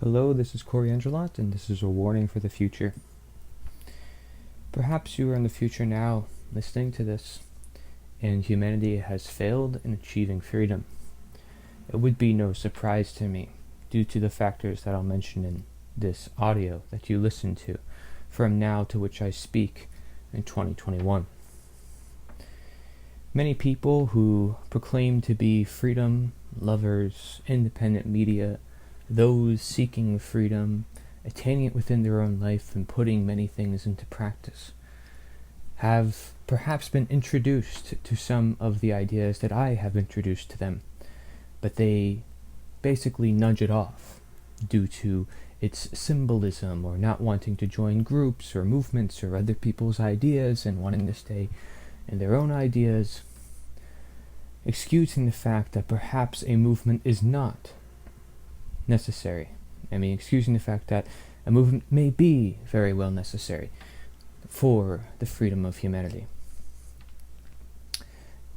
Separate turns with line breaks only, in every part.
Hello, this is Cory Endrulat, and this is a warning for the future. Perhaps you are in the future now, listening to this, and humanity has failed in achieving freedom. It would be no surprise to me, due to the factors that I'll mention in this audio that you listen to, from now to which I speak in 2021. Many people who proclaim to be freedom lovers, independent media, those seeking freedom, attaining it within their own life and putting many things into practice, have perhaps been introduced to some of the ideas that I have introduced to them, but they basically nudge it off due to its symbolism or not wanting to join groups or movements or other people's ideas and wanting to stay in their own ideas, excusing the fact that perhaps a movement is not necessary. Excusing the fact that a movement may be very well necessary for the freedom of humanity.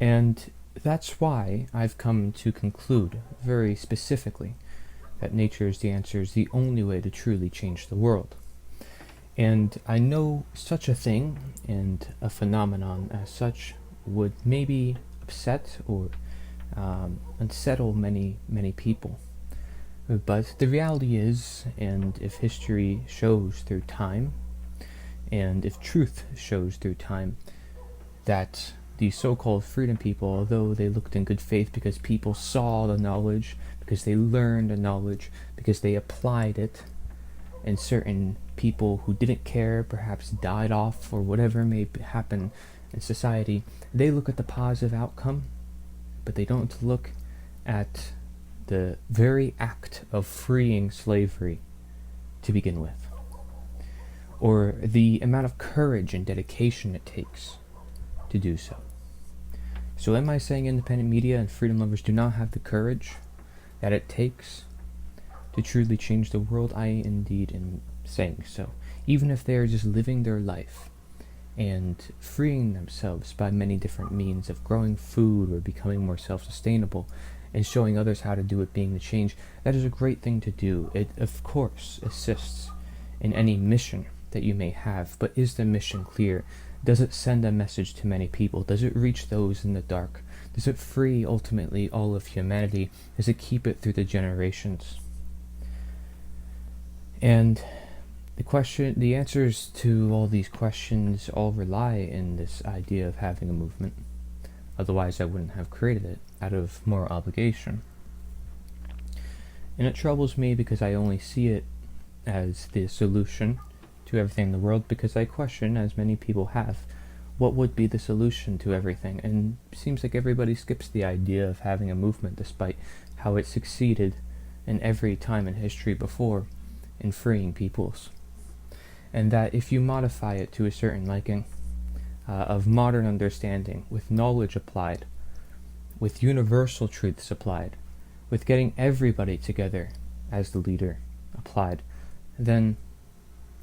And that's why I've come to conclude very specifically that nature is the answer is the only way to truly change the world. And I know such a thing and a phenomenon as such would maybe upset or unsettle many people. But the reality is, and if history shows through time, and if truth shows through time, that the so-called freedom people, although they looked in good faith because people saw the knowledge, because they learned the knowledge, because they applied it, and certain people who didn't care perhaps died off or whatever may happen in society, they look at the positive outcome, but they don't look at the very act of freeing slavery to begin with, or the amount of courage and dedication it takes to do so. So am I saying independent media and freedom lovers do not have the courage that it takes to truly change the world? I indeed am saying so. Even if they are just living their life and freeing themselves by many different means of growing food or becoming more self-sustainable and showing others how to do it being the change, that is a great thing to do. It, of course, assists in any mission that you may have, but is the mission clear? Does it send a message to many people? Does it reach those in the dark? Does it free, ultimately, all of humanity? Does it keep it through the generations? And the answers to all these questions all rely in this idea of having a movement. Otherwise, I wouldn't have created it out of moral obligation. And it troubles me because I only see it as the solution to everything in the world, because I question, as many people have, what would be the solution to everything. And it seems like everybody skips the idea of having a movement despite how it succeeded in every time in history before in freeing peoples. And that if you modify it to a certain liking, of modern understanding, with knowledge applied, with universal truths applied, with getting everybody together as the leader applied, then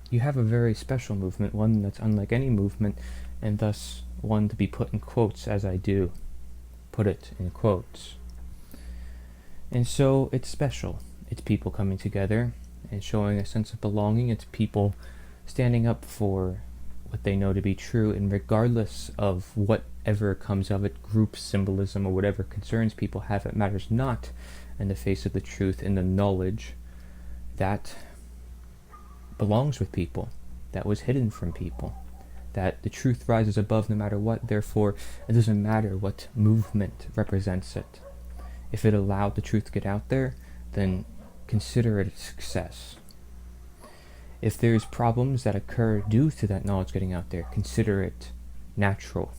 you have a very special movement, one that's unlike any movement, and thus one to be put in quotes as I do. Put it in quotes. And so it's special. It's people coming together and showing a sense of belonging. It's people standing up for what they know to be true, and regardless of whatever comes of it, group symbolism or whatever concerns people have, it matters not in the face of the truth and the knowledge that belongs with people, that was hidden from people, that the truth rises above no matter what. Therefore, it doesn't matter what movement represents it. If it allowed the truth to get out there, then consider it a success. If there's problems that occur due to that knowledge getting out there, consider it natural.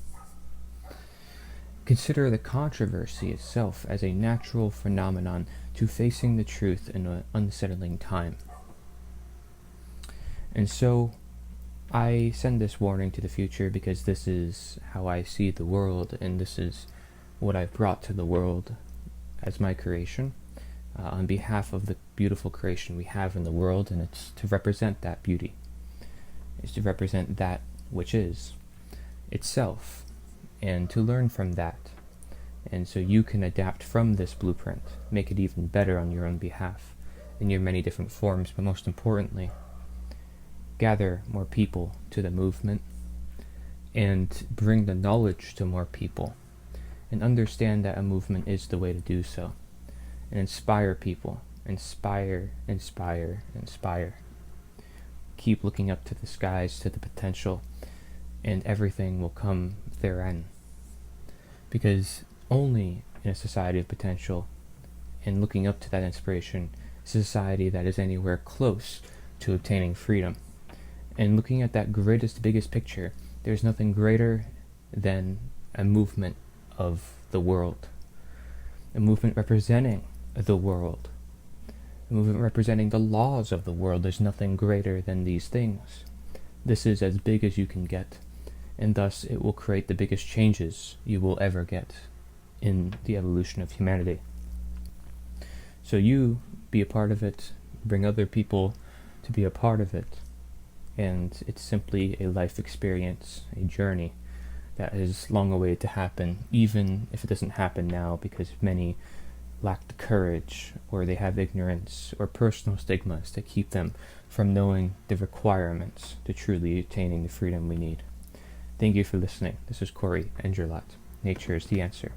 Consider the controversy itself as a natural phenomenon to facing the truth in an unsettling time. And so, I send this warning to the future because this is how I see the world, and this is what I've brought to the world as my creation. On behalf of the beautiful creation we have in the world, and it's to represent that beauty. It's to represent that which is itself, and to learn from that. And so you can adapt from this blueprint, make it even better on your own behalf, in your many different forms, but most importantly, gather more people to the movement and bring the knowledge to more people, and understand that a movement is the way to do so, and inspire people. Inspire, inspire, inspire. Keep looking up to the skies, to the potential, and everything will come therein. Because only in a society of potential, and looking up to that inspiration, is a society that is anywhere close to obtaining freedom. And looking at that greatest, biggest picture, there's nothing greater than a movement of the world. A movement representing the world. A movement representing the laws of the world. There's nothing greater than these things. This is as big as you can get, and thus it will create the biggest changes you will ever get in the evolution of humanity. So you be a part of it, bring other people to be a part of it, and it's simply a life experience, a journey that is long awaited to happen, even if it doesn't happen now, because many lack the courage, or they have ignorance or personal stigmas that keep them from knowing the requirements to truly attaining the freedom we need. Thank you for listening. This is Cory, Endrulat. Nature is the answer.